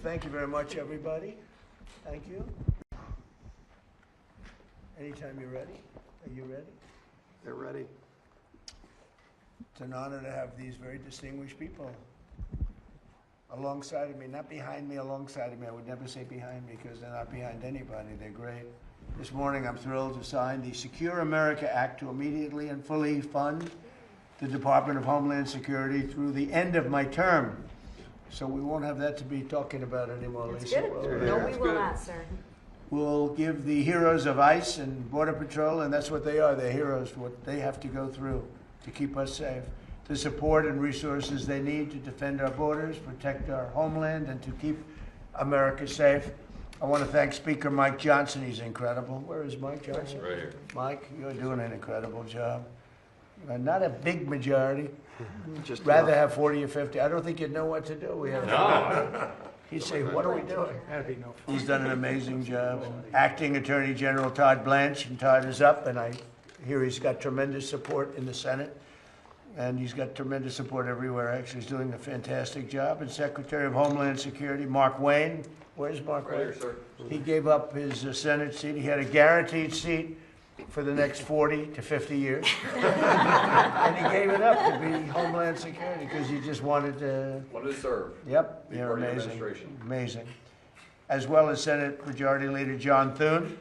Thank you very much, everybody. Thank you. Anytime you're ready. Are you ready? They're ready. It's an honor to have these very distinguished people alongside of me, not behind me, alongside of me. I would never say behind me because they're not behind anybody. They're great. This morning I'm thrilled to sign the Secure America Act to immediately and fully fund the Department of Homeland Security through the end of my term. So we won't have that to be talking about anymore, That's Lisa. good. No, we will not, sir. We'll give the heroes of ICE and Border Patrol, and that's what they are, they're heroes, for what they have to go through to keep us safe, the support and resources they need to defend our borders, protect our homeland, and to keep America safe. I want to thank Speaker Mike Johnson. He's incredible. Where is Mike Johnson? Right here. Mike, you're doing an incredible job. Not a big majority. Just Rather have 40 or 50. I don't think you'd know what to do. We have No. He'd say, what are we doing? That'd be no fun. He's done an amazing job. Acting Attorney General Todd Blanche, and Todd is up, and I hear he's got tremendous support in the Senate, and he's got tremendous support everywhere. Actually, he's doing a fantastic job. And Secretary of Homeland Security, Mark Wayne. Where's Mark Wayne? Right here, sir. He gave up his Senate seat. He had a guaranteed seat for the next 40 to 50 years. And he gave it up to be Homeland Security because he just wanted to. Wanted to serve. Yep, Be you're part of the amazing. administration. Amazing. As well as Senate Majority Leader John Thune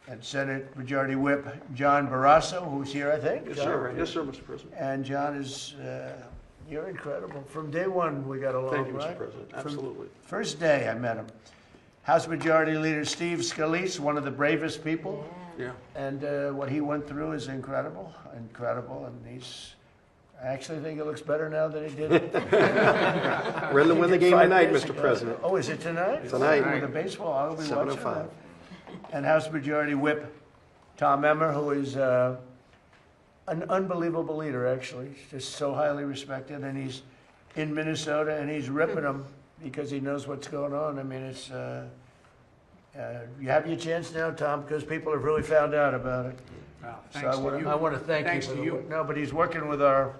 and Senate Majority Whip John Barrasso, who's here, I think. Yes, John? sir. Yes, sir, Mr. President. And John is, you're incredible. From day one, we got along, Thank you, right? Mr. President. From Absolutely. first day I met him. House Majority Leader Steve Scalise, one of the bravest people. Yeah. And what he went through is incredible, and I actually think it looks better now than he did. We're going to win the game 5 tonight, years Mr. ago. President. Oh, is it tonight? Tonight. With the baseball, I'll be watching 7:05. that. And House Majority Whip Tom Emmer, who is an unbelievable leader, actually. He's just so highly respected, and he's in Minnesota, and he's ripping them because he knows what's going on. I mean, it's... you have your chance now, Tom, because people have really found out about it. Well, So thanks to you. I want to thank Thanks you. to for the you. work. No, but he's working with our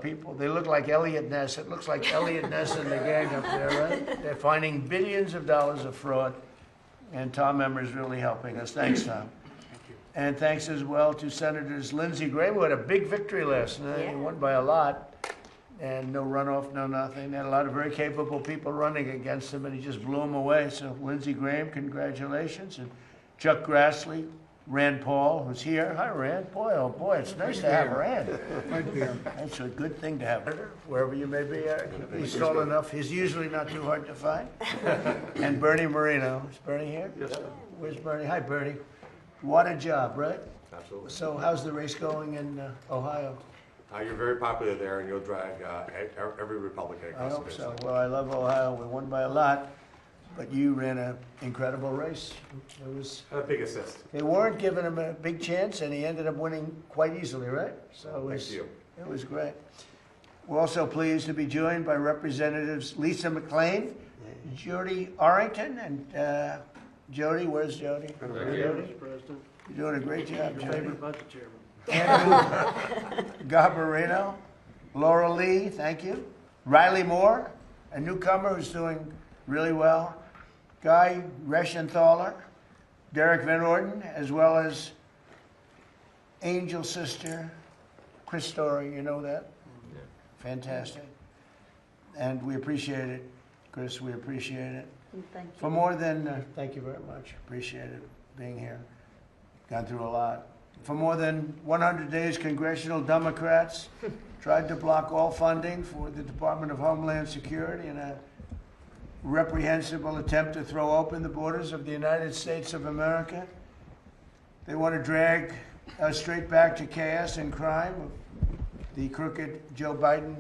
people. They look like Elliot Ness. It looks like Elliot Ness and the gang up there, right? They're finding billions of dollars of fraud, and Tom Emmer is really helping us. Thanks, Tom. Thank you. And thanks as well to Senators Lindsey Graham, who had a big victory last night. Yeah. He won by a lot. And no runoff, no nothing. They had a lot of very capable people running against him, and he just blew them away. So Lindsey Graham, congratulations. And Chuck Grassley, Rand Paul, who's here. Hi, Rand. Boy, oh boy, it's nice to have Rand. Might be a- That's a good thing to have, wherever you may be. He's tall enough. He's usually not too hard to find. And Bernie Marino. Is Bernie here? Yes, sir. Where's Bernie? Hi, Bernie. What a job, right? Absolutely. So how's the race going in Ohio? You're very popular there, and you'll drag every Republican I across the hope finish so. line. Well, I love Ohio. We won by a lot, but you ran an incredible race. It was. A big assist. They weren't giving him a big chance, and he ended up winning quite easily, right? So it was. Thank you. It was great. We're also pleased to be joined by Representatives Lisa McLean, Jody Arrington, and Jody. Where's Jody? Jody? President. You're doing a great job, Your Jody. favorite budget chairman. Andrew Garbarino, Laura Lee, thank you. Riley Moore, a newcomer who's doing really well. Guy Reschenthaler, Derek Van Orden, as well as Angel Sister Chris Story, you know that? Yeah. Fantastic. And we appreciate it, Chris, we appreciate it. Thank you. For more than, thank you very much, appreciate it, being here. Gone through a lot. For more than 100 days, congressional Democrats tried to block all funding for the Department of Homeland Security in a reprehensible attempt to throw open the borders of the United States of America. They want to drag us straight back to chaos and crime of the crooked Joe Biden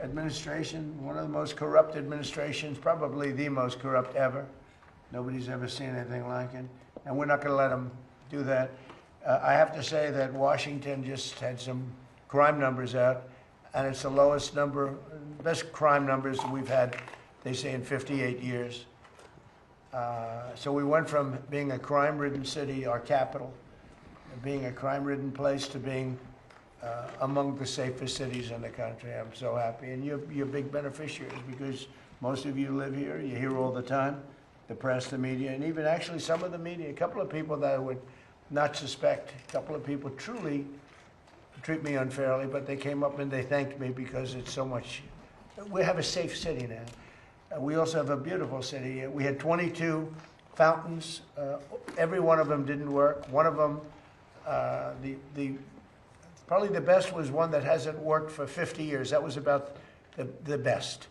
administration, one of the most corrupt administrations, probably the most corrupt ever. Nobody's ever seen anything like it. And we're not going to let them do that. I have to say that Washington just had some crime numbers out, and it's the lowest number, best crime numbers we've had, they say, in 58 years. So we went from being a crime-ridden city, our capital, being a crime-ridden place, to being among the safest cities in the country. I'm so happy, and you're big beneficiaries because Most of you live here, you hear all the time, the press, the media, and even actually some of the media, a couple of people that I would not suspect, a couple of people truly treat me unfairly, but they came up and they thanked me because it's so much. We have a safe city now. We also have a beautiful city. We had 22 fountains. Every one of them didn't work. One of them, probably the best was one that hasn't worked for 50 years. That was about the best.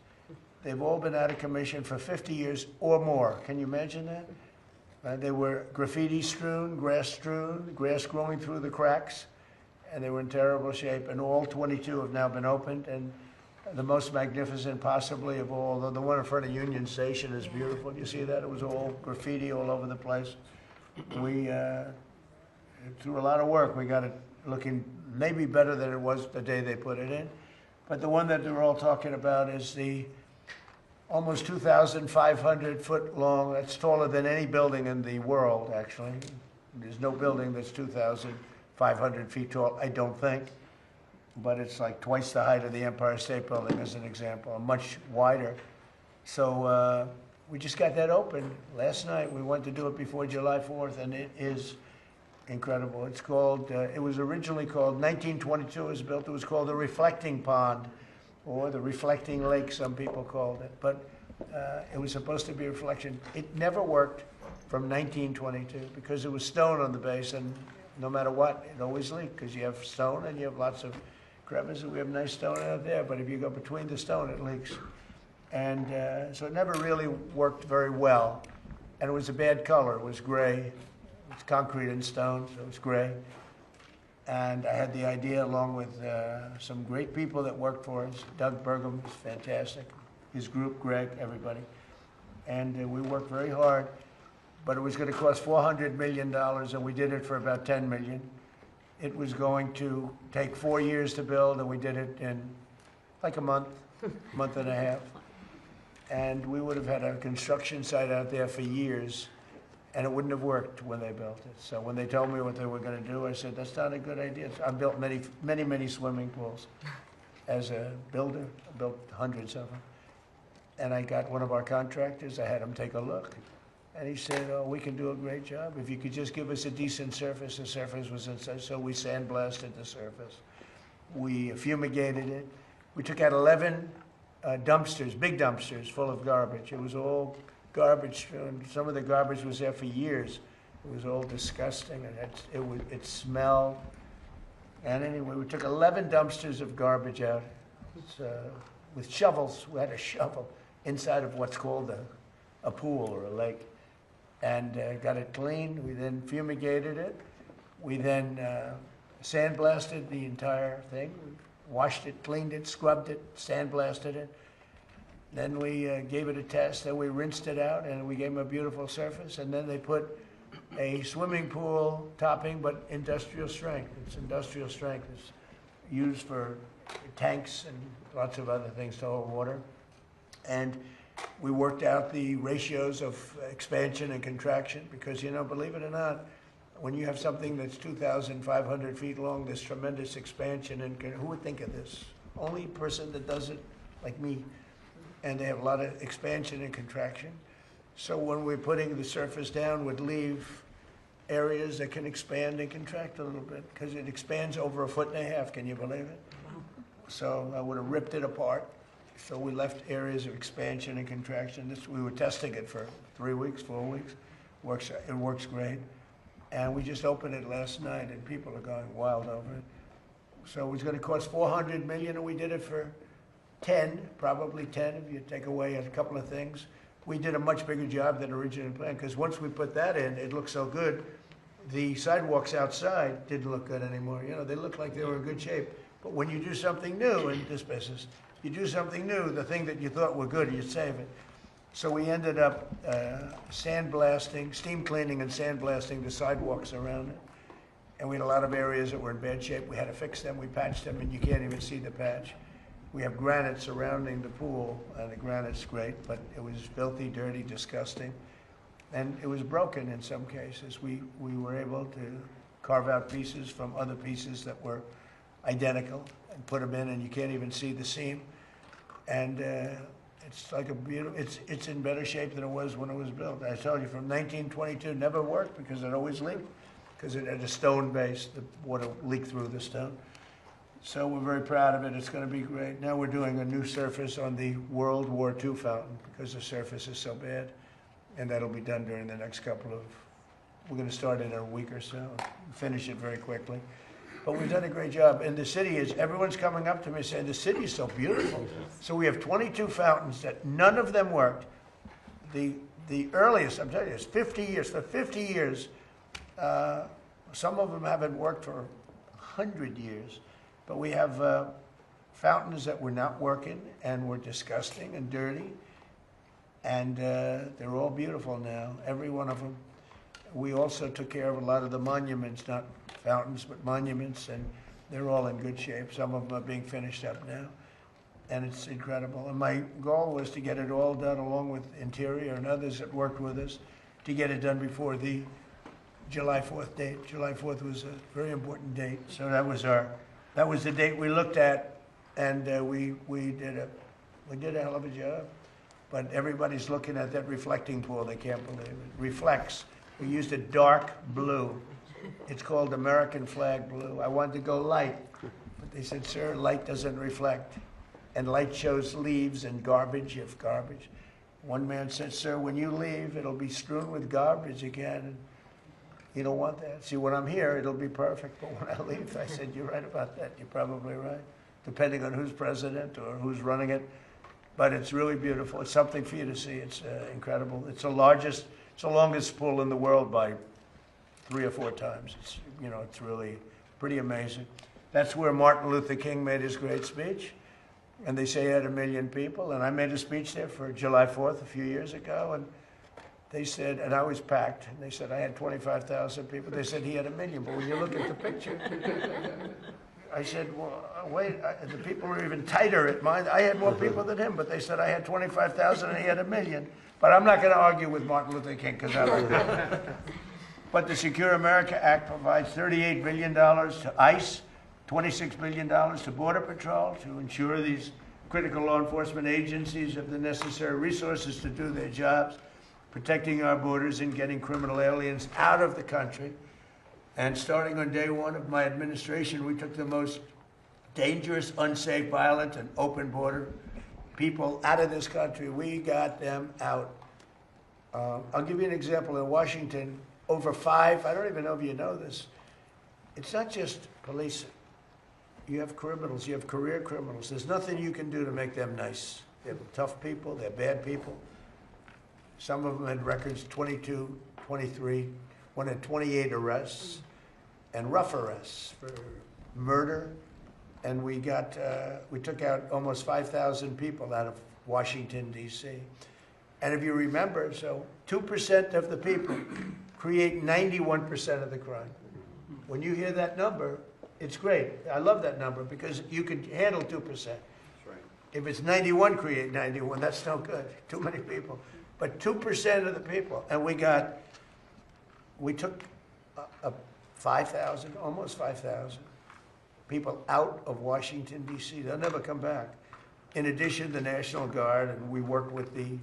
They've all been out of commission for 50 years or more. Can you imagine that? They were graffiti strewn, grass growing through the cracks, and they were in terrible shape. And all 22 have now been opened, and the most magnificent possibly of all, the one in front of Union Station is beautiful. You see that? It was all graffiti all over the place. We, through a lot of work, we got it looking maybe better than it was the day they put it in. But the one that they're all talking about is the almost 2,500 foot long. That's taller than any building in the world, actually. There's no building that's 2,500 feet tall, I don't think. But it's like twice the height of the Empire State Building, as an example, much wider. So we just got that open last night. We went to do it before July 4th, and it is incredible. It's called, it was originally called, 1922 it was built, it was called the Reflecting Pond, or the Reflecting Lake, some people called it. But it was supposed to be a reflection. It never worked from 1922 because there was stone on the base, and no matter what, it always leaked because you have stone and you have lots of crevices. We have nice stone out there, but if you go between the stone, it leaks. And so it never really worked very well. And it was a bad color. It was gray. It's concrete and stone, so it was gray. And I had the idea, along with some great people that worked for us. Doug Burgum was fantastic. His group, Greg, everybody. And we worked very hard. But it was going to cost $400 million, and we did it for about $10 million. It was going to take 4 years to build, and we did it in like a month and a half. And we would have had a construction site out there for years, and it wouldn't have worked when they built it. So when they told me what they were going to do, I said, that's not a good idea. I built many swimming pools as a builder. I built hundreds of them. And I got one of our contractors, I had him take a look. And he said, oh, we can do a great job. If you could just give us a decent surface. The surface was inside, so we sandblasted the surface. We fumigated it. We took out 11 dumpsters, big dumpsters, full of garbage. It was all garbage, and some of the garbage was there for years. It was all disgusting, and it smelled. And anyway, we took 11 dumpsters of garbage out with shovels. We had a shovel inside of what's called a pool or a lake, and got it clean. We then fumigated it. We then sandblasted the entire thing, washed it, cleaned it, scrubbed it, sandblasted it. Then we gave it a test, then we rinsed it out, and we gave them a beautiful surface. And then they put a swimming pool topping, but industrial strength. It's industrial strength. It's used for tanks and lots of other things to hold water. And we worked out the ratios of expansion and contraction because, you know, believe it or not, when you have something that's 2,500 feet long, there's tremendous expansion, and who would think of this? Only person that does it, like me. And they have a lot of expansion and contraction. So when we're putting the surface down, would leave areas that can expand and contract a little bit because it expands over 1.5 feet. Can you believe it? So I would have ripped it apart. So we left areas of expansion and contraction. We were testing it for 3 weeks, 4 weeks. It works great. And we just opened it last night, and people are going wild over it. So it was going to cost $400 million, and we did it for 10, probably 10, if you take away a couple of things. We did a much bigger job than originally planned, because once we put that in, it looked so good. The sidewalks outside didn't look good anymore. You know, they looked like they were in good shape. But when you do something new in this business, you do something new, the thing that you thought were good, you save it. So we ended up sandblasting, steam cleaning and sandblasting the sidewalks around it. And we had a lot of areas that were in bad shape. We had to fix them. We patched them, and you can't even see the patch. We have granite surrounding the pool, and the granite's great, but it was filthy, dirty, disgusting. And it was broken in some cases. We were able to carve out pieces from other pieces that were identical and put them in, and you can't even see the seam. And It's like a beautiful, it's in better shape than it was when it was built. I told you, from 1922, never worked because it always leaked, because it had a stone base, the water leaked through the stone. So we're very proud of it. It's going to be great. Now we're doing a new surface on the World War II fountain because the surface is so bad. And that'll be done during the next couple of, we're going to start in a week or so, finish it very quickly. But we've done a great job. And the city is, everyone's coming up to me saying, the city is so beautiful. So we have 22 fountains that none of them worked. The earliest, I'm telling you, is 50 years. For 50 years, some of them haven't worked for 100 years. But we have fountains that were not working and were disgusting and dirty. And they're all beautiful now, every one of them. We also took care of a lot of the monuments, not fountains, but monuments, and they're all in good shape. Some of them are being finished up now, and it's incredible. And my goal was to get it all done, along with Interior and others that worked with us, to get it done before the July 4th date. July 4th was a very important date, so that was the date we looked at, and we did a hell of a job. But everybody's looking at that reflecting pool. They can't believe it. Reflects. We used a dark blue. It's called American flag blue. I wanted to go light, but they said, sir, light doesn't reflect. And light shows leaves and garbage, if garbage. One man said, sir, when you leave, it'll be strewn with garbage again. And you don't want that. See, when I'm here, it'll be perfect. But when I leave, I said, you're right about that. You're probably right, depending on who's president or who's running it. But it's really beautiful. It's something for you to see. It's incredible. It's the longest pool in the world by 3 or 4 times. It's really pretty amazing. That's where Martin Luther King made his great speech. And they say he had 1 million people. And I made a speech there for July 4th a few years ago. And they said, and I was packed. And they said, I had 25,000 people. They said he had 1 million. But when you look at the picture, I said, well, wait, the people were even tighter at mine. I had more people than him, but they said I had 25,000 and he had 1 million. But I'm not going to argue with Martin Luther King because I like that. But the Secure America Act provides $38 billion to ICE, $26 billion to Border Patrol to ensure these critical law enforcement agencies have the necessary resources to do their jobs, protecting our borders and getting criminal aliens out of the country. And starting on day 1 of my administration, we took the most dangerous, unsafe, violent, and open border people out of this country. We got them out. I'll give you an example. In Washington, over 5, I don't even know if you know this, it's not just police. You have criminals, you have career criminals. There's nothing you can do to make them nice. They're tough people, they're bad people. Some of them had records, 22, 23, one had 28 arrests and rough arrests for murder. And we took out almost 5,000 people out of Washington, D.C. And if you remember, so 2% of the people create 91% of the crime. When you hear that number, it's great. I love that number because you can handle 2%. That's right. If it's 91 create 91, that's no good. Too many people. But 2% of the people, and we took 5,000, almost 5,000 people out of Washington, D.C. They'll never come back. In addition, the National Guard, and we worked with the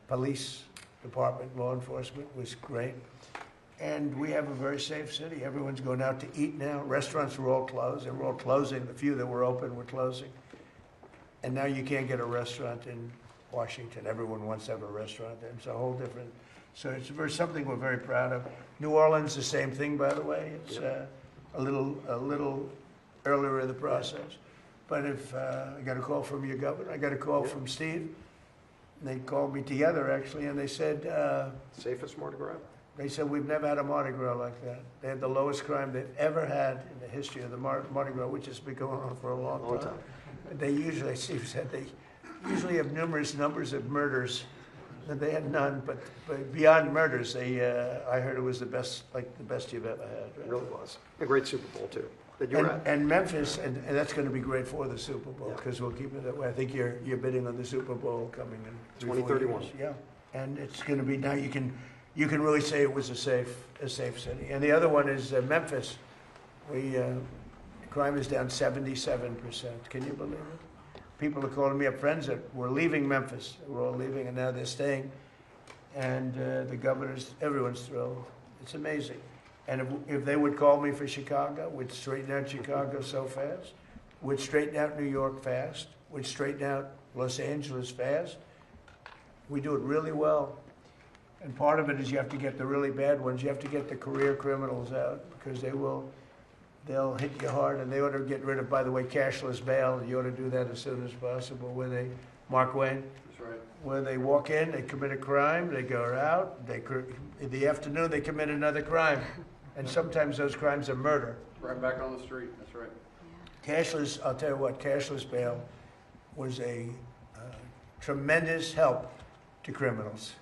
police department, law enforcement, was great. And we have a very safe city. Everyone's going out to eat now. Restaurants were all closed. They were all closing. The few that were open were closing. And now you can't get a restaurant in Washington. Everyone wants to have a restaurant there. It's a whole different, so it's something we're very proud of. New Orleans, the same thing, by the way. It's a little earlier in the process. But if I got a call from your governor, I got a call from Steve. And they called me together, actually, and they said, Safest Mardi Gras? they said, we've never had a Mardi Gras like that. They had the lowest crime they've ever had in the history of the Mardi Gras, which has been going on for a long time. They usually, Steve said, they usually have numerous numbers of murders. And they had none, but beyond murders, I heard it was the best you've ever had. Right? It really was. A great Super Bowl, too, that you were at. And Memphis, and that's going to be great for the Super Bowl, because we'll keep it that way. I think you're bidding on the Super Bowl coming in 2031. Yeah, and it's going to be, now you can really say it was a safe city. And the other one is Memphis. Crime is down 77%. Can you believe it? people are calling me up, friends that were leaving Memphis. They were all leaving, and now they're staying. And the governor's, everyone's thrilled. It's amazing. And if they would call me for Chicago, we'd straighten out Chicago so fast. We'd straighten out New York fast. We'd straighten out Los Angeles fast. We do it really well. And part of it is you have to get the really bad ones. You have to get the career criminals out because they'll hit you hard, and they ought to get rid of, by the way, cashless bail. You ought to do that as soon as possible. Mark Wayne? That's right. Where they walk in, they commit a crime, they go out, in the afternoon they commit another crime. And sometimes those crimes are murder. Right back on the street, that's right. Cashless, I'll tell you what, cashless bail was a tremendous help to criminals.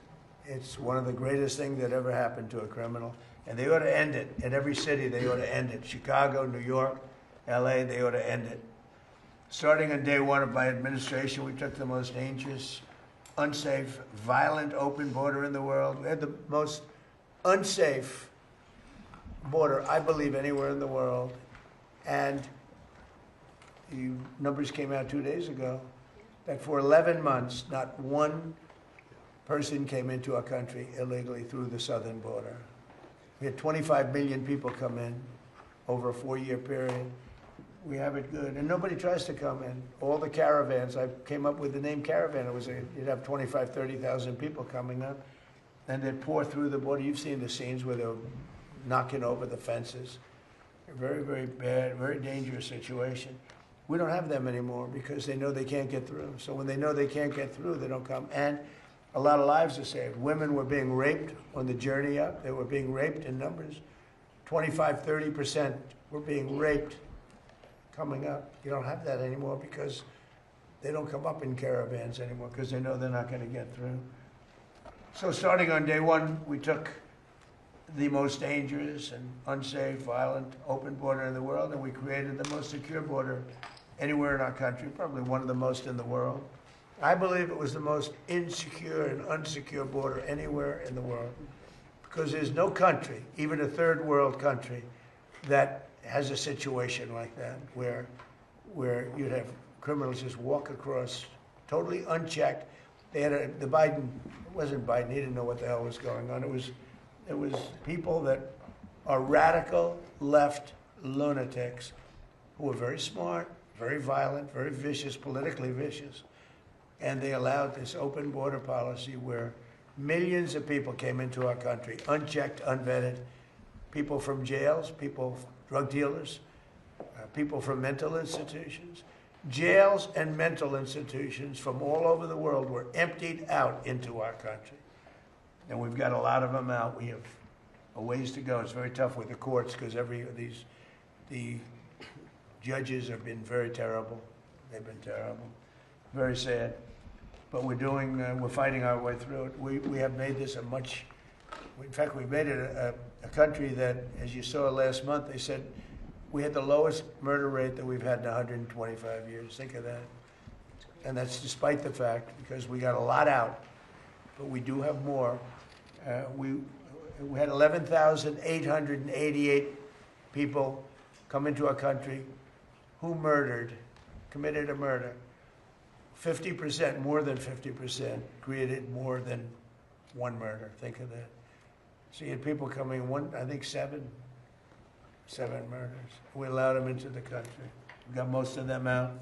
It's one of the greatest things that ever happened to a criminal. And they ought to end it. In every city, they ought to end it. Chicago, New York, LA, they ought to end it. Starting on day one of my administration, we took the most dangerous, unsafe, violent open border in the world. We had the most unsafe border, I believe, anywhere in the world. And the numbers came out 2 days ago that for 11 months, not one person came into our country illegally through the southern border. We had 25 million people come in over a 4-year period. We have it good, and nobody tries to come in. All the caravans, I came up with the name caravan. You'd have 25, 30,000 people coming up, and they'd pour through the border. You've seen the scenes where they're knocking over the fences. Very, very bad, very dangerous situation. We don't have them anymore because they know they can't get through. So when they know they can't get through, they don't come. And a lot of lives are saved. Women were being raped on the journey up. They were being raped in numbers. 25, 30% were being raped coming up. You don't have that anymore because they don't come up in caravans anymore because they know they're not going to get through. So starting on day one, we took the most dangerous and unsafe, violent, open border in the world, and we created the most secure border anywhere in our country, probably one of the most in the world. I believe it was the most insecure and unsecure border anywhere in the world because there's no country, even a third world country, that has a situation like that where you'd have criminals just walk across totally unchecked. They had it wasn't Biden, he didn't know what the hell was going on. It was people that are radical left lunatics who were very smart, very violent, very vicious, politically vicious. And they allowed this open border policy where millions of people came into our country, unchecked, unvetted, people from jails, drug dealers, people from mental institutions. Jails and mental institutions from all over the world were emptied out into our country. And we've got a lot of them out. We have a ways to go. It's very tough with the courts because the judges have been very terrible. They've been terrible. Very sad. But we're fighting our way through it. We have made this in fact, we made it a country that, as you saw last month, they said we had the lowest murder rate that we've had in 125 years. Think of that. And that's despite the fact, because we got a lot out, but we do have more. We had 11,888 people come into our country who committed a murder. 50%, more than 50%, created more than one murder. Think of that. So you had people coming, I think seven murders. We allowed them into the country. We got most of them out.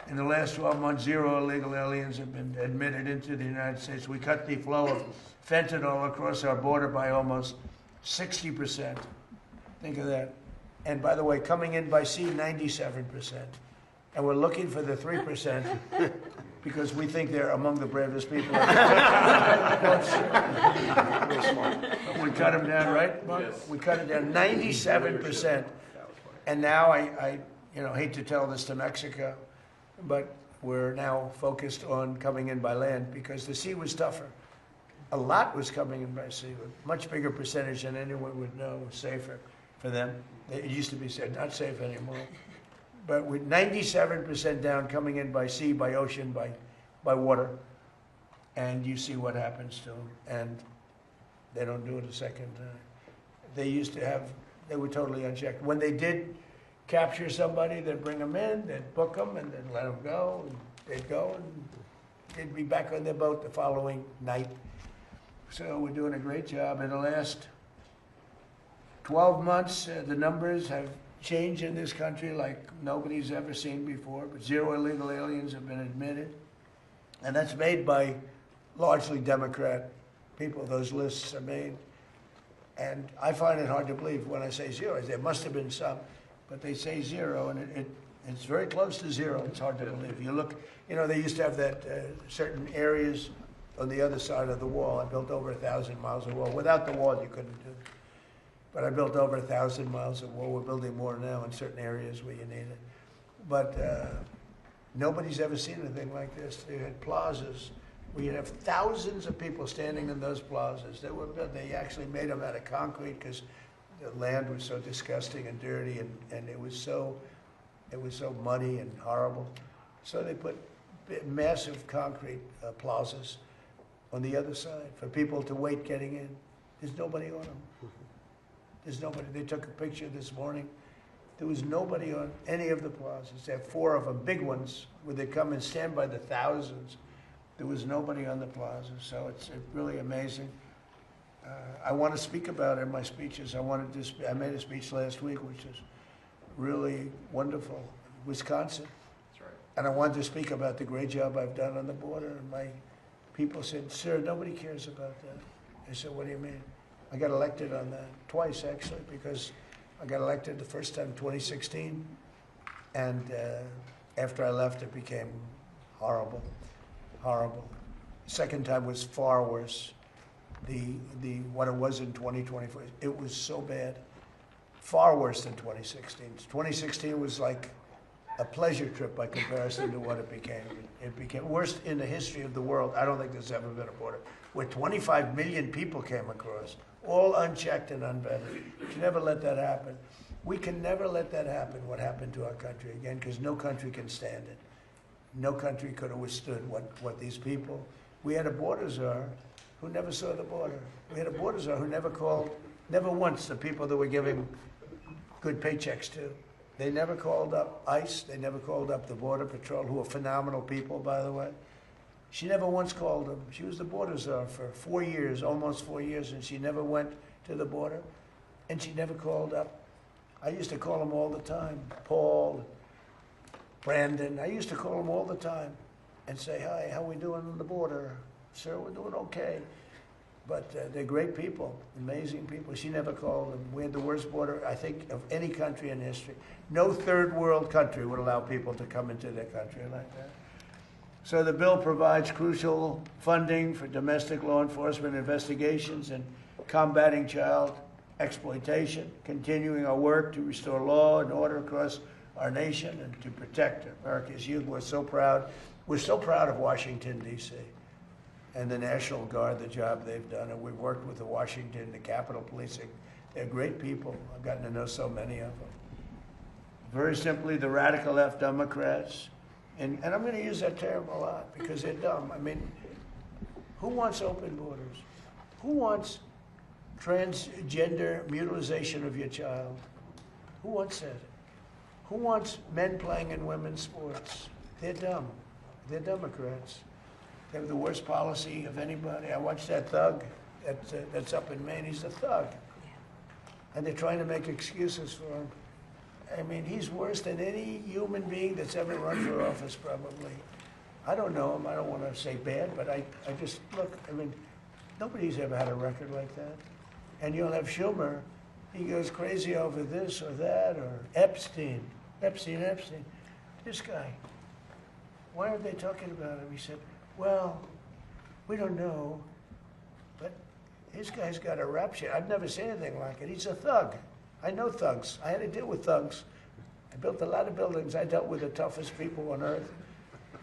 In the last 12 months, 0 illegal aliens have been admitted into the United States. We cut the flow of fentanyl across our border by almost 60%. Think of that. And by the way, coming in by sea, 97%. And we're looking for the 3% because we think they're among the bravest people. We cut them down, right, Mark? Yes. We cut it down 97%. And now I hate to tell this to Mexico, but we're now focused on coming in by land because the sea was tougher. A lot was coming in by sea, a much bigger percentage than anyone would know was safer for them. It used to be said not safe anymore. But with 97% down coming in by sea, by ocean, by water, and you see what happens to them, and they don't do it a second time. They were totally unchecked. When they did capture somebody, they'd bring them in, they'd book them, and then let them go. They'd go and they'd be back on their boat the following night. So we're doing a great job. In the last 12 months, the numbers have changed in this country like nobody's ever seen before, but 0 illegal aliens have been admitted. And that's made by largely Democrat people. Those lists are made. And I find it hard to believe when I say 0. There must have been some, but they say 0, and it's very close to 0. It's hard to believe. You look, they used to have that certain areas on the other side of the wall. I built over 1,000 miles of wall. Without the wall, you couldn't do it. But I built over 1,000 miles of wall. We're building more now in certain areas where you need it. But nobody's ever seen anything like this. They had plazas where you'd have thousands of people standing in those plazas. They actually made them out of concrete because the land was so disgusting and dirty, and it was so muddy and horrible. So they put massive concrete plazas on the other side for people to wait getting in. There's nobody on them. There's nobody. They took a picture this morning. There was nobody on any of the plazas. They have 4 of them, big ones, where they come and stand by the thousands. There was nobody on the plaza, so it's really amazing. I want to speak about it in my speeches. I made a speech last week, which is really wonderful. Wisconsin. That's right. And I wanted to speak about the great job I've done on the border. And my people said, "Sir, nobody cares about that." I said, "What do you mean?" I got elected on that twice, actually, because I got elected the first time, 2016, and after I left, it became horrible, horrible. Second time was far worse. What it was in 2024, it was so bad, far worse than 2016. 2016 was like a pleasure trip by comparison to what it became. It became worst in the history of the world. I don't think there's ever been a border where 25 million people came across, all unchecked and unvetted. You should never let that happen. We can never let that happen, what happened to our country again, because no country can stand it. No country could have withstood what these people. We had a border czar who never saw the border. We had a border czar who never called, never once, the people that were giving good paychecks to. They never called up ICE. They never called up the Border Patrol, who are phenomenal people, by the way. She never once called them. She was the border czar for 4 years, almost 4 years, and she never went to the border, and she never called up. I used to call them all the time, Paul, Brandon. I used to call them all the time and say, "Hi, how we doing on the border?" "Sir, we're doing okay." But they're great people, amazing people. She never called them. We had the worst border, I think, of any country in history. No third world country would allow people to come into their country like that. So the bill provides crucial funding for domestic law enforcement investigations and combating child exploitation, continuing our work to restore law and order across our nation and to protect America's youth. We're so proud. We're so proud of Washington, D.C. and the National Guard, the job they've done. And we've worked with the Washington, the Capitol Police. They're great people. I've gotten to know so many of them. Very simply, the radical left Democrats, and I'm going to use that term a lot because they're dumb. I mean, who wants open borders? Who wants transgender mutilization of your child? Who wants that? Who wants men playing in women's sports? They're dumb. They're Democrats. They have the worst policy of anybody. I watched that thug that's up in Maine. He's a thug. And they're trying to make excuses for him. I mean, he's worse than any human being that's ever run for office, probably. I don't know him. I don't want to say bad, but I just, look, I mean, nobody's ever had a record like that. And you'll have Schumer. He goes crazy over this or that, or Epstein. This guy. Why aren't they talking about him? He said, well, we don't know, but this guy's got a rap sheet. I've never seen anything like it. He's a thug. I know thugs. I had to deal with thugs. I built a lot of buildings. I dealt with the toughest people on earth.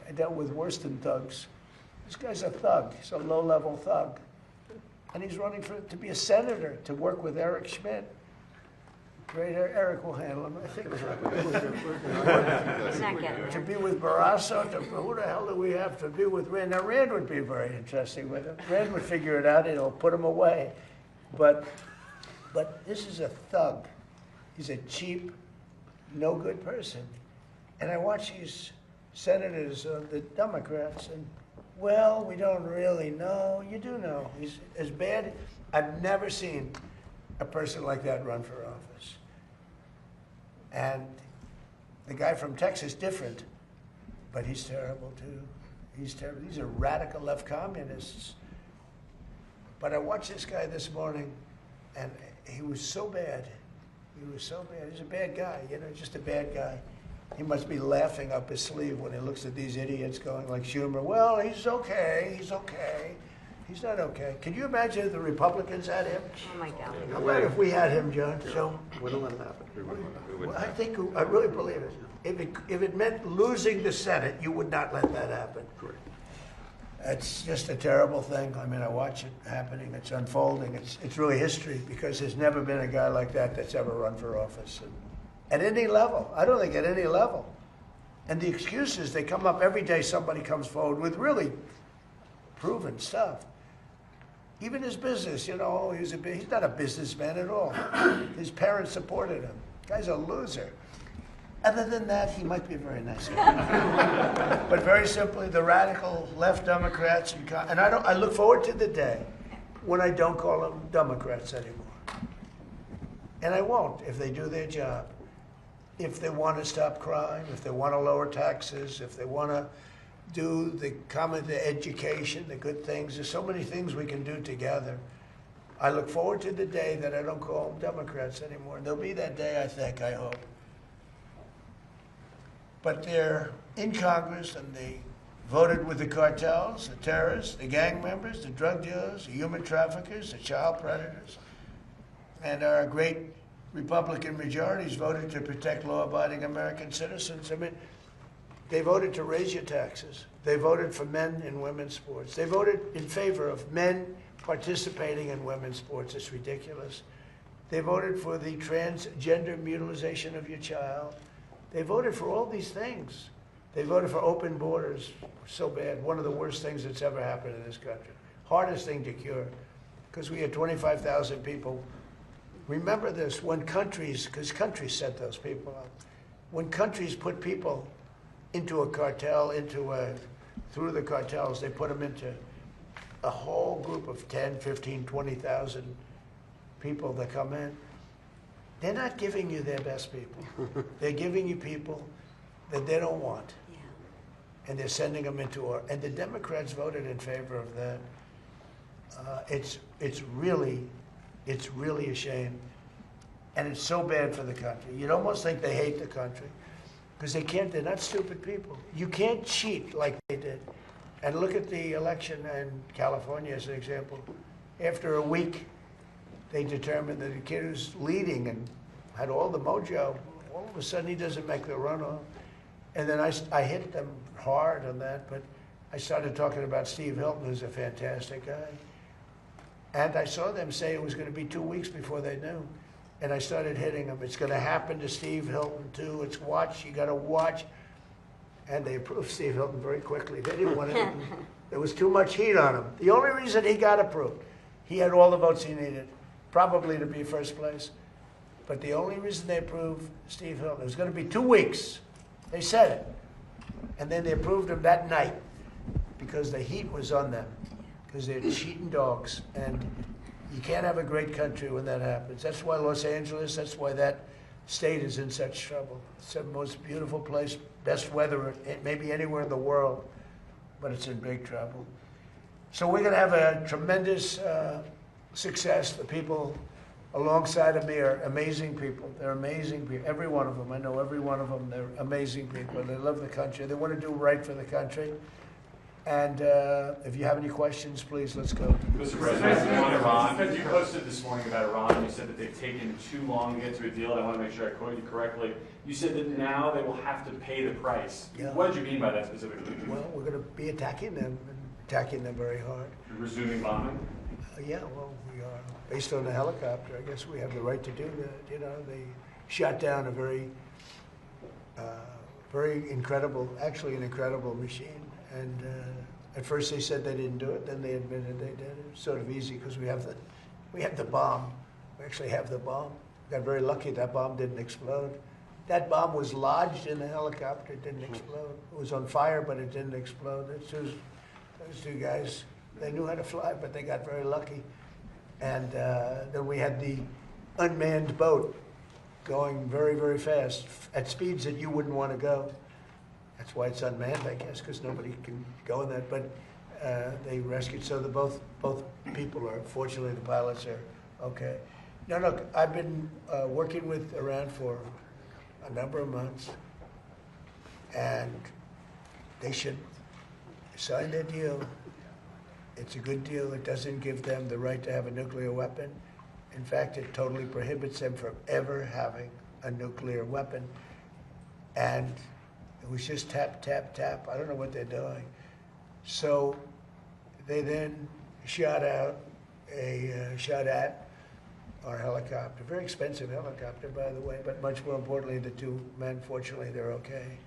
I dealt with worse than thugs. This guy's a thug. He's a low-level thug. And he's running to be a senator, to work with Eric Schmidt. Great, Eric will handle him, I think. To be with Barrasso, who the hell do we have to be with Rand? Now, Rand would be very interesting with him. Rand would figure it out, and he'll put him away. But this is a thug. He's a cheap, no good person. And I watch these senators, the Democrats, and, well, we don't really know. You do know. He's as bad. I've never seen a person like that run for office. And the guy from Texas, different, but he's terrible too. He's terrible. These are radical left communists. But I watched this guy this morning, and he was so bad. He was so bad. He's a bad guy, you know, just a bad guy. He must be laughing up his sleeve when he looks at these idiots going like Schumer, well, he's okay, he's okay. He's not okay. Can you imagine if the Republicans had him? Oh my God. How about if we had him, John? So, Wouldn't let it happen. I really believe it. If it meant losing the Senate, you would not let that happen. Correct. It's just a terrible thing. I mean, I watch it happening. It's unfolding. It's really history because there's never been a guy like that that's ever run for office. And at any level. I don't think at any level. And the excuses, they come up every day. Somebody comes forward with really proven stuff. Even his business, you know, he's not a businessman at all. His parents supported him. Guy's a loser. Other than that, he might be a very nice guy. But very simply, the radical left Democrats, and I look forward to the day when I don't call them Democrats anymore. And I won't if they do their job. If they want to stop crime, if they want to lower taxes, if they want to do the education, the good things. There's so many things we can do together. I look forward to the day that I don't call them Democrats anymore. And there'll be that day, I think, I hope. But they're in Congress and they voted with the cartels, the terrorists, the gang members, the drug dealers, the human traffickers, the child predators. And our great Republican majorities voted to protect law-abiding American citizens. I mean, they voted to raise your taxes. They voted for men and women's sports. They voted in favor of men participating in women's sports. It's ridiculous. They voted for the transgender mutilization of your child. They voted for all these things. They voted for open borders. So bad. One of the worst things that's ever happened in this country. Hardest thing to cure. Because we had 25,000 people. Remember this, when countries, because countries set those people up, when countries put people into a cartel, through the cartels, they put them into a whole group of 10, 15, 20,000 people that come in. They're not giving you their best people. They're giving you people that they don't want. Yeah. And they're sending them into war. And the Democrats voted in favor of that. It's really a shame. And it's so bad for the country. You'd almost think they hate the country. Because they're not stupid people. You can't cheat like they did. And look at the election in California as an example. After a week, they determined that the kid who's leading and had all the mojo, all of a sudden he doesn't make the runoff. And then I hit them hard on that, but I started talking about Steve Hilton, who's a fantastic guy. And I saw them say it was going to be 2 weeks before they knew. And I started hitting them. It's going to happen to Steve Hilton, too. It's watch. You got to watch. And they approved Steve Hilton very quickly. They didn't want to. There was too much heat on him. The only reason he got approved, he had all the votes he needed, probably to be first place. But the only reason they approved Steve Hilton, it was going to be 2 weeks. They said it. And then they approved him that night because the heat was on them, because they're cheating dogs. And you can't have a great country when that happens. That's why Los Angeles, that's why that state is in such trouble. It's the most beautiful place, best weather maybe anywhere in the world, but it's in big trouble. So we're going to have a tremendous success. The people alongside of me are amazing people. They're amazing people, every one of them. I know every one of them. They're amazing people. They love the country. They want to do right for the country. And if you have any questions, please, let's go. Mr. President, on Iran, you posted this morning about Iran. You said that they've taken too long to get to a deal. I want to make sure I quote you correctly. You said that now they will have to pay the price. Yeah. What did you mean by that specifically? Well, we're going to be attacking them, and attacking them very hard. Resuming bombing? Yeah, well, we are. Based on the helicopter, I guess we have the right to do that. You know, they shot down a very incredible, actually an incredible machine. And at first they said they didn't do it, then they admitted they did it. It's sort of easy because we have the bomb. We actually have the bomb. We got very lucky that bomb didn't explode. That bomb was lodged in the helicopter, it didn't explode. It was on fire, but it didn't explode. Those two guys, they knew how to fly, but they got very lucky. And then we had the unmanned boat going very, very fast at speeds that you wouldn't want to go. That's why it's unmanned, I guess, because nobody can go in that. But they rescued, so both people are, fortunately, the pilots are okay. Now, look, I've been working with Iran for a number of months, and they should sign their deal. It's a good deal. It doesn't give them the right to have a nuclear weapon. In fact, it totally prohibits them from ever having a nuclear weapon. And it was just tap, tap, tap. I don't know what they're doing. So they then shot at our helicopter. Very expensive helicopter, by the way, but much more importantly, the two men, fortunately, they're okay.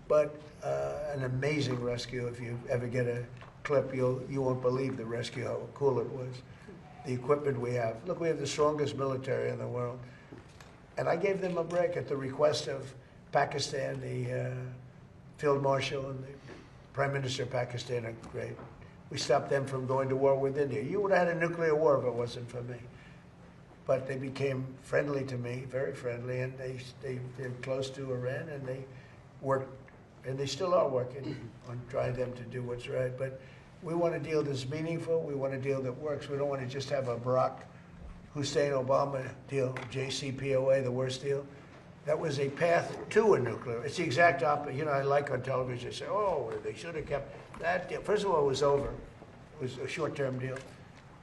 But an amazing rescue. If you ever get a clip, you won't believe the rescue, how cool it was. The equipment we have. Look, we have the strongest military in the world. And I gave them a break at the request of Pakistan. The Field Marshal and the Prime Minister of Pakistan are great. We stopped them from going to war with India. You would have had a nuclear war if it wasn't for me. But they became friendly to me, very friendly, and they're close to Iran, and they worked, and they still are working on trying them to do what's right. But we want a deal that's meaningful. We want a deal that works. We don't want to just have a Barack Hussein Obama deal, JCPOA, the worst deal. That was a path to a nuclear. It's the exact opposite. You know, I like on television, they say, oh, they should have kept that deal. First of all, it was over. It was a short-term deal.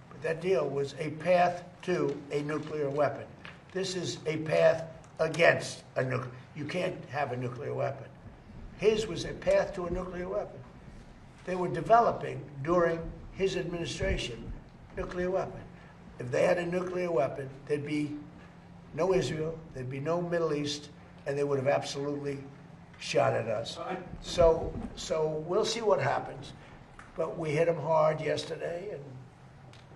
But that deal was a path to a nuclear weapon. This is a path against a nuclear. You can't have a nuclear weapon. His was a path to a nuclear weapon. They were developing, during his administration, nuclear weapon. If they had a nuclear weapon, there'd be no Israel, there'd be no Middle East, and they would have absolutely shot at us. So we'll see what happens. But we hit them hard yesterday, and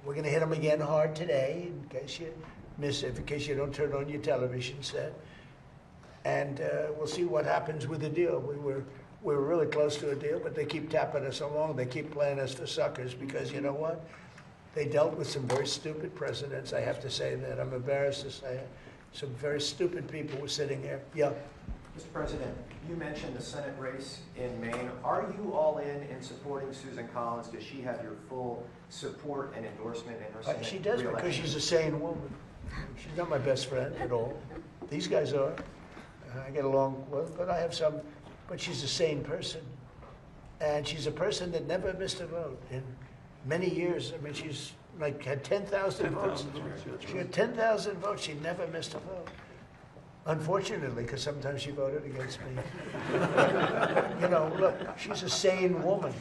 we're going to hit them again hard today, in case you miss it, in case you don't turn on your television set. And we'll see what happens with the deal. We were really close to a deal, but they keep tapping us along. They keep playing us for suckers because, you know what? They dealt with some very stupid presidents. I have to say that. I'm embarrassed to say it. Some very stupid people were sitting here. Yeah. Mr. President, you mentioned the Senate race in Maine. Are you all in supporting Susan Collins? Does she have your full support and endorsement in her Senate She does, re-election? because she's a sane woman. She's not my best friend at all. These guys are. I get along with, but I have some. But she's a sane person. And she's a person that never missed a vote in many years. I mean, she's like had 10,000 votes. She had 10,000 votes. She never missed a vote. Unfortunately, because sometimes she voted against me. You know, look, she's a sane woman,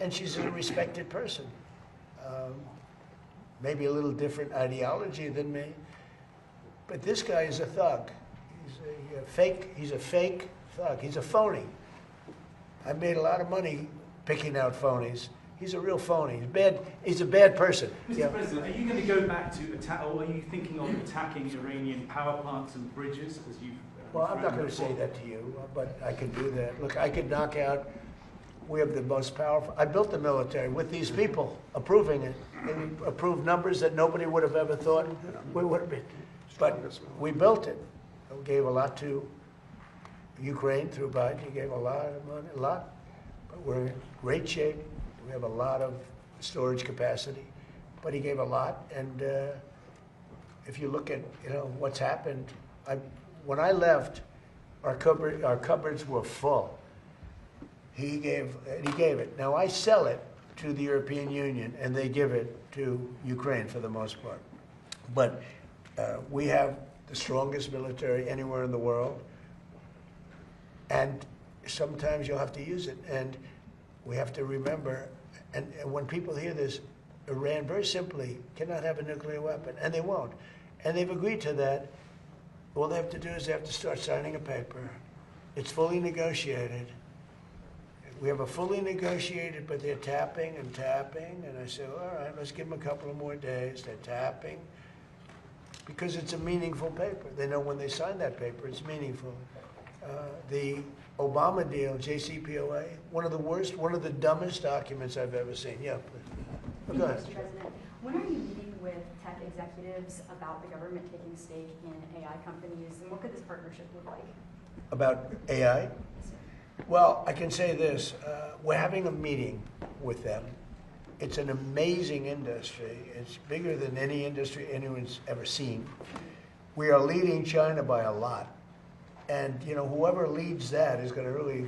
and she's a respected person. Maybe a little different ideology than me, but this guy is a thug. He's a fake thug. He's a phony. I made a lot of money picking out phonies. He's a real phony. He's a bad person. Mr. President, are you going to go back to attack, or are you thinking of attacking Iranian power plants and bridges, as you've... Well, I'm not going to say that to you, but I can do that. Look, I could knock out. We have the most powerful. I built the military with these people approving it. They approved numbers that nobody would have ever thought we would have been. But we built it. We gave a lot to Ukraine through Biden. He gave a lot of money, a lot. But we're in great shape. We have a lot of storage capacity, but he gave a lot. And if you look at what's happened, when I left, our cupboards were full. He gave it. Now I sell it to the European Union, and they give it to Ukraine for the most part. But we have the strongest military anywhere in the world, and sometimes you'll have to use it. And we have to remember. And when people hear this, Iran very simply cannot have a nuclear weapon, and they won't. And they've agreed to that. All they have to do is they have to start signing a paper. It's fully negotiated. We have a fully negotiated, but they're tapping and tapping. And I say, all right, let's give them a couple of more days. They're tapping. because it's a meaningful paper. They know when they sign that paper, it's meaningful. The Obama deal, JCPOA, one of the worst, one of the dumbest documents I've ever seen. Yeah, please. Thank Go you, ahead. Mr. President. When are you meeting with tech executives about the government taking a stake in AI companies, and what could this partnership look like? About AI? Well, I can say this. We're having a meeting with them. It's an amazing industry. It's bigger than any industry anyone's ever seen. We are leading China by a lot. And, you know, whoever leads that is going to really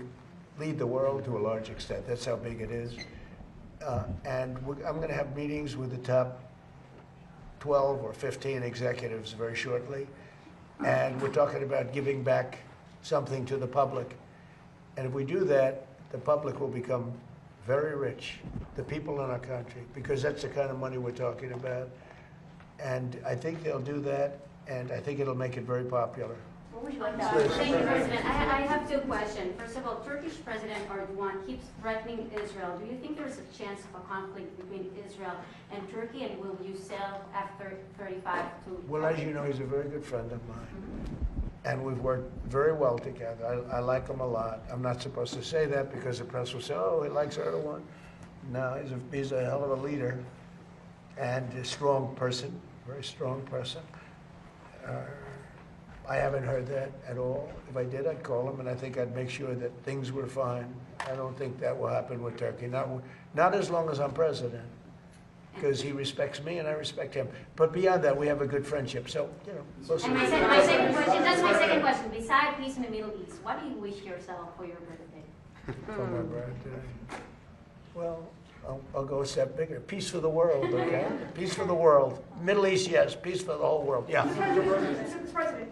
lead the world to a large extent. That's how big it is. I'm going to have meetings with the top 12 or 15 executives very shortly. And we're talking about giving back something to the public. And if we do that, the public will become very rich, the people in our country, because that's the kind of money we're talking about. And I think they'll do that, and I think it'll make it very popular. What would you like to Thank you, President. I have two questions. First of all, Turkish President Erdogan keeps threatening Israel. Do you think there is a chance of a conflict between Israel and Turkey, and will you sell F-35 to Well, as you know, he's a very good friend of mine. And we've worked very well together. I like him a lot. I'm not supposed to say that because the press will say, oh, he likes Erdogan. No, he's a hell of a leader and a strong person, very strong person. I haven't heard that at all. If I did, I'd call him, and I think I'd make sure that things were fine. I don't think that will happen with Turkey, not as long as I'm president, because he respects me and I respect him. But beyond that, we have a good friendship. So, you know, we'll see. And my second question, that's my second question. Besides peace in the Middle East, what do you wish yourself for your birthday? For my birthday. Well, I'll go a step bigger. Peace for the world, okay? Peace for the world. Middle East, yes. Peace for the whole world. Yeah. Mr. President,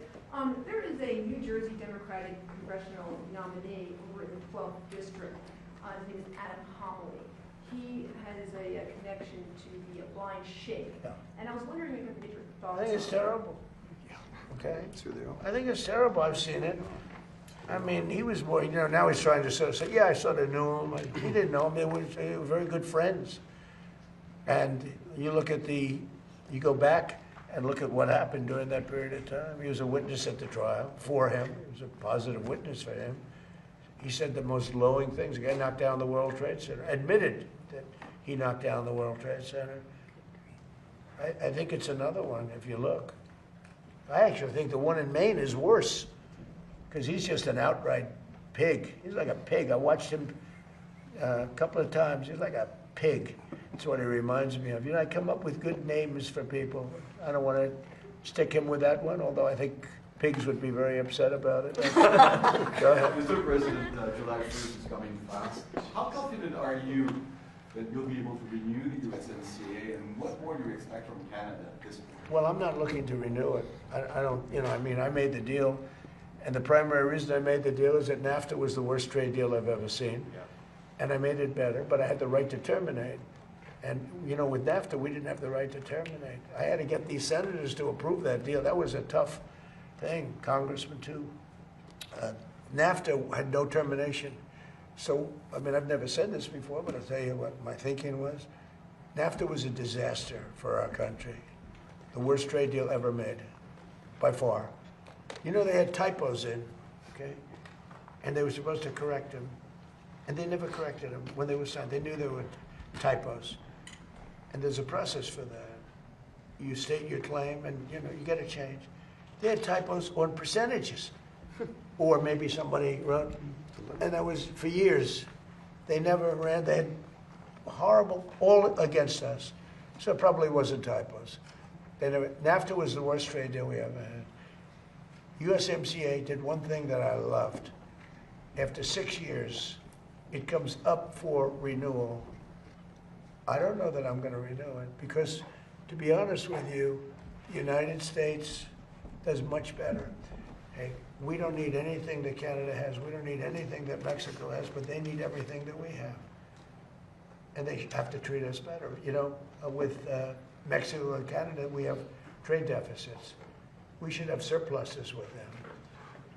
there is a New Jersey Democratic congressional nominee over in the 12th district. His name is Adam Homily. He has a connection to the blind sheikh. Yeah. And I was wondering if you could get your thoughts I think it's on terrible. Okay? I think it's terrible. I've seen it. I mean, he was more, you know, now he's trying to sort of say, yeah, I sort of knew him. He didn't know him. They were very good friends. And you look at you go back and look at what happened during that period of time. He was a witness at the trial for him. He was a positive witness for him. He said the most glowing things. The guy knocked down the World Trade Center, admitted that he knocked down the World Trade Center. I think it's another one, if you look. I actually think the one in Maine is worse, because he's just an outright pig. He's like a pig. I watched him a couple of times. He's like a pig. That's what he reminds me of. You know, I come up with good names for people. I don't want to stick him with that one, although I think pigs would be very upset about it. Go ahead. Mr. President, July 1st is coming fast. How confident are you that you'll be able to renew the USMCA, and what more do you expect from Canada at this point? Well, I'm not looking to renew it. I don't, you know, I mean, I made the deal, and the primary reason I made the deal is that NAFTA was the worst trade deal I've ever seen. Yeah. And I made it better, but I had the right to terminate. And, you know, with NAFTA, we didn't have the right to terminate. I had to get these senators to approve that deal. That was a tough thing, Congressman, too. NAFTA had no termination. So, I mean, I've never said this before, but I'll tell you what my thinking was. NAFTA was a disaster for our country. The worst trade deal ever made, by far. You know, they had typos in, okay? And they were supposed to correct them. And they never corrected them when they were signed. They knew there were typos. And there's a process for that. You state your claim and, you know, you get a change. They had typos on percentages. Or maybe somebody wrote, and that was for years. They never ran, they had horrible, all against us. So it probably wasn't typos. They never, NAFTA was the worst trade deal we ever had. USMCA did one thing that I loved. After 6 years, it comes up for renewal. I don't know that I'm going to renew it because, to be honest with you, the United States does much better. Hey, we don't need anything that Canada has. We don't need anything that Mexico has, but they need everything that we have. And they have to treat us better. You know, with Mexico and Canada, we have trade deficits. We should have surpluses with them.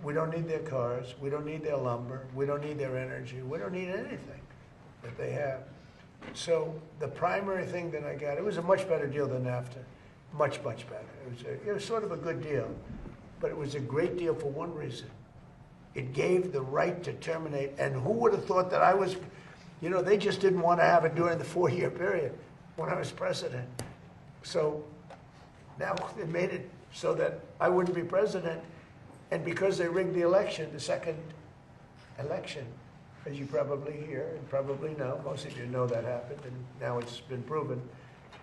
We don't need their cars. We don't need their lumber. We don't need their energy. We don't need anything that they have. So the primary thing that I got, it was a much better deal than NAFTA. much, much better. It was sort of a good deal, but it was a great deal for one reason. It gave the right to terminate, and who would have thought that I was, they just didn't want to have it during the 4-year period when I was president. So now they made it so that I wouldn't be president, and because they rigged the election, the second election, as you probably hear and probably know, most of you know that happened, and now it's been proven,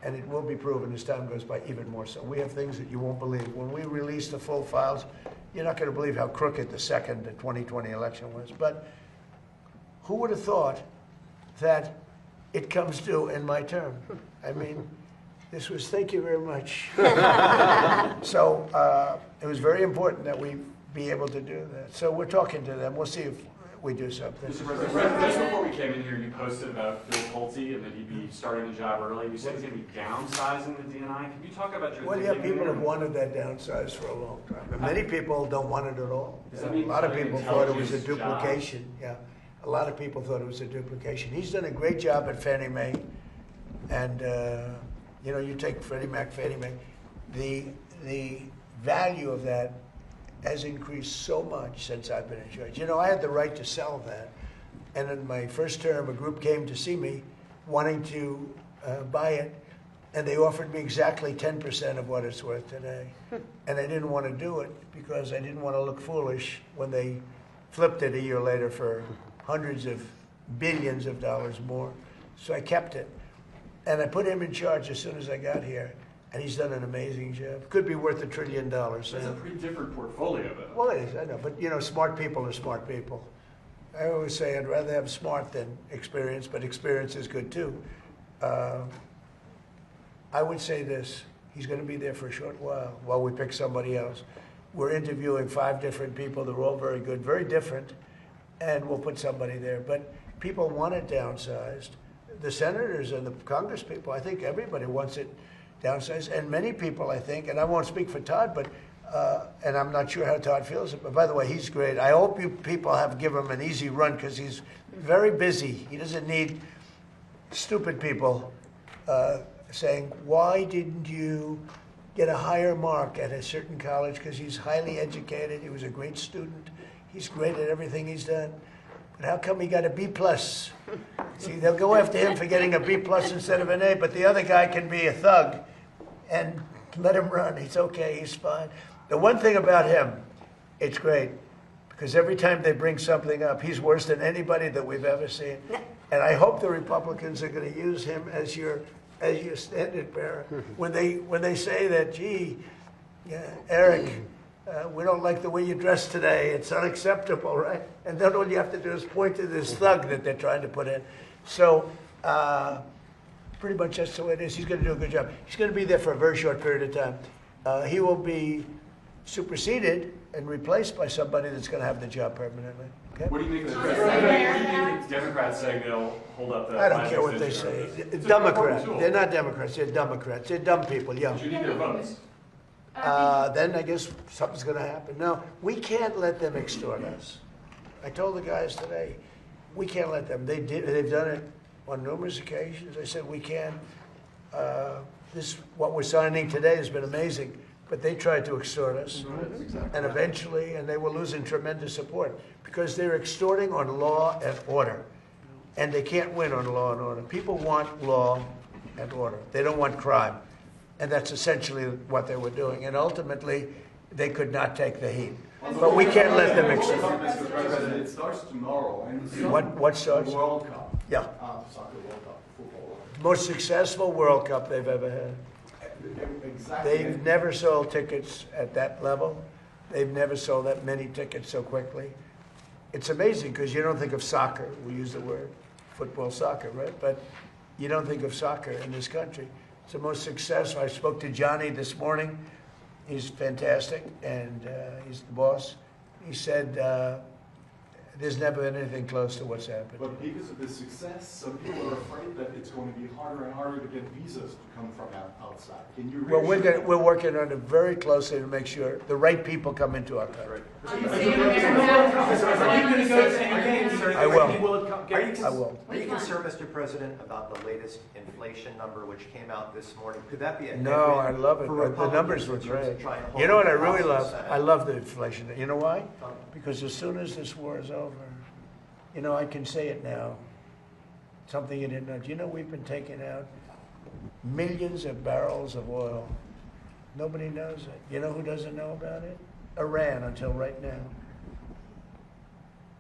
and it will be proven as time goes by even more so. We have things that you won't believe. When we release the full files, you're not going to believe how crooked the 2020 election was. But who would have thought that it comes due in my term? I mean, this was, thank you very much. So it was very important that we be able to do that. So we're talking to them. We'll see if we do something. Mr. President, just before we came in here, you posted about Phil Pulte and that he'd be starting the job early. You said he's going to be downsizing the DNI. Can you talk about your Well, yeah, people have wanted that downsized for a long time. And many people don't want it at all. Does that A mean lot of cutting people thought it was a intelligence duplication. Yeah, a lot of people thought it was a duplication. He's done a great job at Fannie Mae, and you take Freddie Mac, Fannie Mae. The value of that has increased so much since I've been in charge. I had the right to sell that, and in my first term, a group came to see me, wanting to buy it. And they offered me exactly 10% of what it's worth today. And I didn't want to do it because I didn't want to look foolish when they flipped it a year later for hundreds of billions of dollars more. So I kept it. And I put him in charge as soon as I got here. And he's done an amazing job. Could be worth $1 trillion. That's a pretty different portfolio, though. Well, it is, I know. But, smart people are smart people. I always say I'd rather have smart than experience, but experience is good too. I would say this, he's going to be there for a short while we pick somebody else. We're interviewing 5 different people. They're all very good, very different, and we'll put somebody there. But people want it downsized. The senators and the Congress people, I think everybody wants it downsized. And many people, I think, and I won't speak for Todd, but and I'm not sure how Todd feels. But by the way, he's great. I hope you people have given him an easy run because he's very busy. He doesn't need stupid people saying, why didn't you get a higher mark at a certain college? Because he's highly educated. He was a great student. He's great at everything he's done. But how come he got a B+? See, they'll go after him for getting a B+ instead of an A, but the other guy can be a thug and let him run. He's okay. He's fine. The one thing about him, it's great, because every time they bring something up, he's worse than anybody that we've ever seen. And I hope the Republicans are going to use him as your standard bearer. When they say that, gee, yeah, Eric, we don't like the way you dress today. It's unacceptable, right? And then all you have to do is point to this thug that they're trying to put in. So pretty much that's the way it is. He's going to do a good job. He's going to be there for a very short period of time. He will be superseded and replaced by somebody that's going to have the job permanently. Okay? What do you think of the President? What do you think of the Democrats saying they'll hold up the... I don't care what they say. Democrats. They're not Democrats. They're Democrats. They're dumb people, yeah. But you need their votes. Then I guess something's going to happen. No, we can't let them extort us. I told the guys today, we can't let them. They've done it on numerous occasions. I said we can't. What we're signing today has been amazing, but they tried to extort us, and eventually, and they were losing tremendous support because they're extorting on law and order, and they can't win on law and order. People want law and order. They don't want crime. And that's essentially what they were doing. And ultimately, they could not take the heat. But we can't let them extort. Mr. President, it starts tomorrow. And What starts? The World Cup. Yeah. Soccer World Cup, football. Most successful World Cup they've ever had. Exactly. They've never sold tickets at that level. They've never sold that many tickets so quickly. It's amazing because you don't think of soccer. We use the word football, soccer, right? But you don't think of soccer in this country. It's the most successful. I spoke to Johnny this morning. He's fantastic, and he's the boss. He said There's never been anything close to what's happened. But because of the success, some people are afraid that it's going to be harder and harder to get visas to come from outside. Can you Well, reassure we're working on it very closely to make sure the right people come into our country. Are you going to go to any games or I will. any World Cup games? I will. Are you concerned, Mr. President, about the latest inflation number which came out this morning? Could that be a No, I headwind love it. for The Republicans numbers were in terms of great. trying to hold You know what I up the really House and love? Senate? I love the inflation. You know why? Because as soon as this war is over, you know, I can say it now. Something you didn't know. Do you know we've been taking out millions of barrels of oil? Nobody knows it. You know who doesn't know about it? Iran, until right now.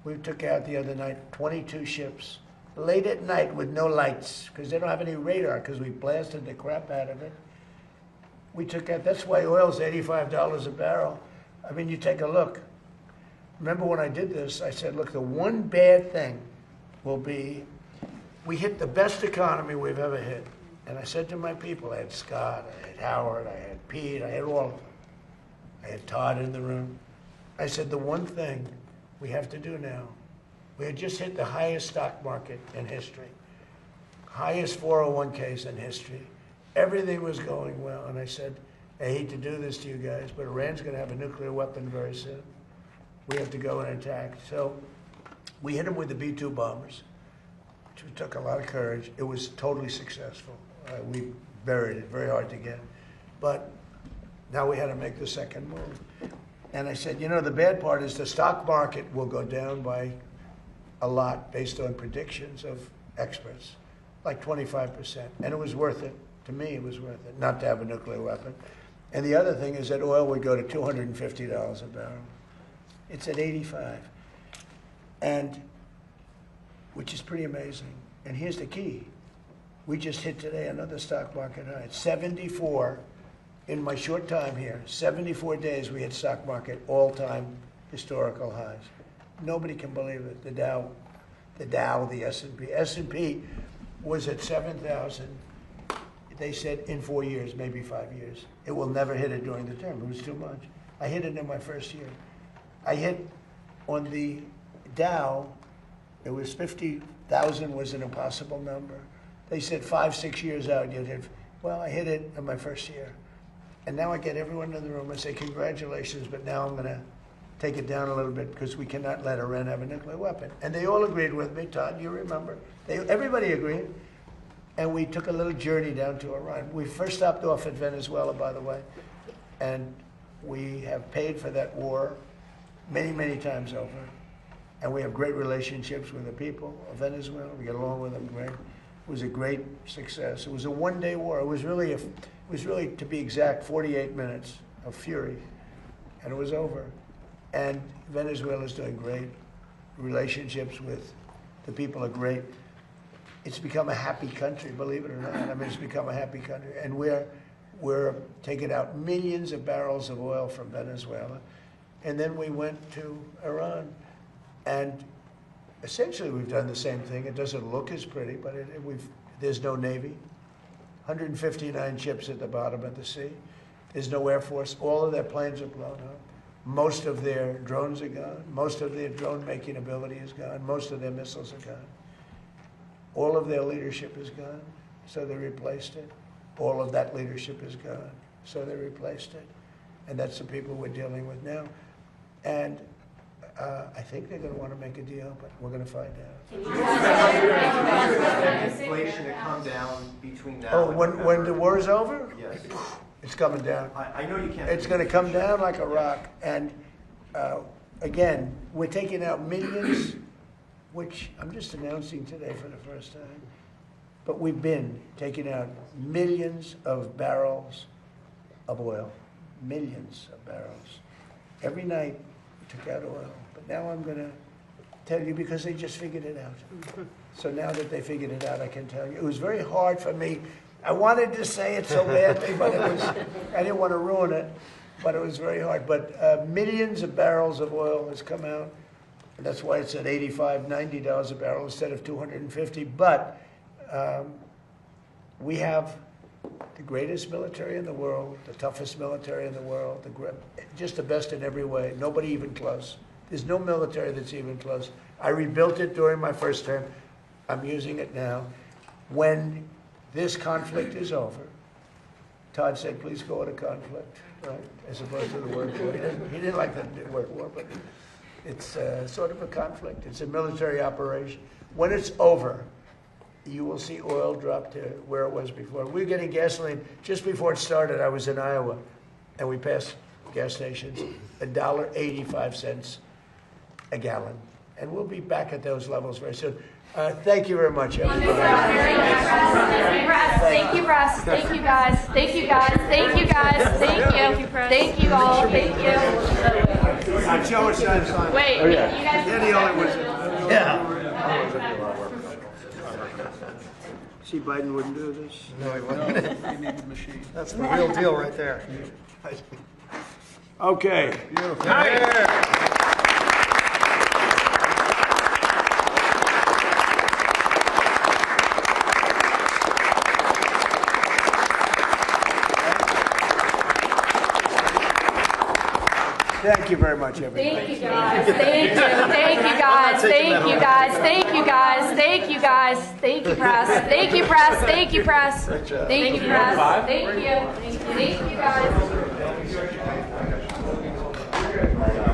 We took out the other night 22 ships, late at night with no lights, because they don't have any radar, because we blasted the crap out of it. We took out, that's why oil's $85 a barrel. I mean, you take a look. Remember when I did this, I said, look, the one bad thing will be, we hit the best economy we've ever hit. And I said to my people, I had Scott, I had Howard, I had Pete, I had all of them. I had Todd in the room. I said, the one thing we have to do now, we had just hit the highest stock market in history, highest 401ks in history. Everything was going well. And I said, I hate to do this to you guys, but Iran's going to have a nuclear weapon very soon. We have to go and attack. So we hit them with the B-2 bombers, which took a lot of courage. It was totally successful. We buried it, very hard to get. But now we had to make the second move. And I said, you know, the bad part is the stock market will go down by a lot based on predictions of experts, like 25%. And it was worth it. To me, it was worth it, not to have a nuclear weapon. And the other thing is that oil would go to $250 a barrel. It's at 85, and which is pretty amazing. And here's the key. We just hit today another stock market high. 74 in my short time here, 74 days we hit stock market all-time historical highs. Nobody can believe it. The Dow, the S&P. S&P was at 7,000. They said in 4 years, maybe 5 years. It will never hit it during the term. It was too much. I hit it in my first year. I hit on the Dow, it was 50,000 was an impossible number. They said 5, 6 years out you'd hit. Well, I hit it in my first year. And now I get everyone in the room and say, congratulations, but now I'm going to take it down a little bit because we cannot let Iran have a nuclear weapon. And they all agreed with me, Todd, you remember. Everybody agreed. And we took a little journey down to Iran. We first stopped off at Venezuela, by the way, and we have paid for that war many, many times over. And we have great relationships with the people of Venezuela. We get along with them great. It was a great success. It was a one-day war. It was really, to be exact, 48 minutes of fury, and it was over. And Venezuela is doing great. Relationships with the people are great. It's become a happy country, believe it or not. I mean, it's become a happy country. And we're taking out millions of barrels of oil from Venezuela. And then we went to Iran. And essentially, we've done the same thing. It doesn't look as pretty, but there's no Navy. 159 ships at the bottom of the sea. There's no Air Force. All of their planes are blown up. Most of their drones are gone. Most of their drone-making ability is gone. Most of their missiles are gone. All of their leadership is gone, so they replaced it. All of that leadership is gone, so they replaced it. And that's the people we're dealing with now. And I think they're going to want to make a deal, but we're going to find out. Inflation to come down between now Oh, and when November. the war is over? Yes. It's coming down. I know you can't. It's going to come down like a rock. And again, we're taking out millions, which I'm just announcing today for the first time. But we've been taking out millions of barrels of oil. Millions of barrels. Every night we took out oil. But now I'm going to tell you because they just figured it out. So now that they figured it out, I can tell you. It was very hard for me. I wanted to say it so badly, but I didn't want to ruin it, but it was very hard. But millions of barrels of oil has come out. And that's why it's at $85, $90 a barrel instead of $250. But we have the greatest military in the world, the toughest military in the world, just the best in every way. Nobody even close. There's no military that's even close. I rebuilt it during my first term. I'm using it now. When this conflict is over, Todd said, please go to conflict, right? As opposed to the word war. He didn't like the word war, but it's sort of a conflict. It's a military operation. When it's over, you will see oil drop to where it was before. We were getting gasoline. Just before it started, I was in Iowa, and we passed gas stations, $1.85 a gallon. And we'll be back at those levels very soon. Thank you very much, everybody. Thank you, Russ. Thank you, guys. Thank you, guys. Thank you, guys. Thank you. Thank you all. Thank you. Joe is done. Wait, you guys. You're the only one. Yeah. See, Biden wouldn't do this. No, he wouldn't. He needed machine. That's the real deal right there. Okay. Beautiful. Thank you very much, everybody. Thank you, guys. Thank you. Thank you, guys. Thank you, guys. Thank you, guys. Thank you, guys. Thank you, press. Thank you, press. Thank you, press. Thank you, press. Thank you. Thank you, guys.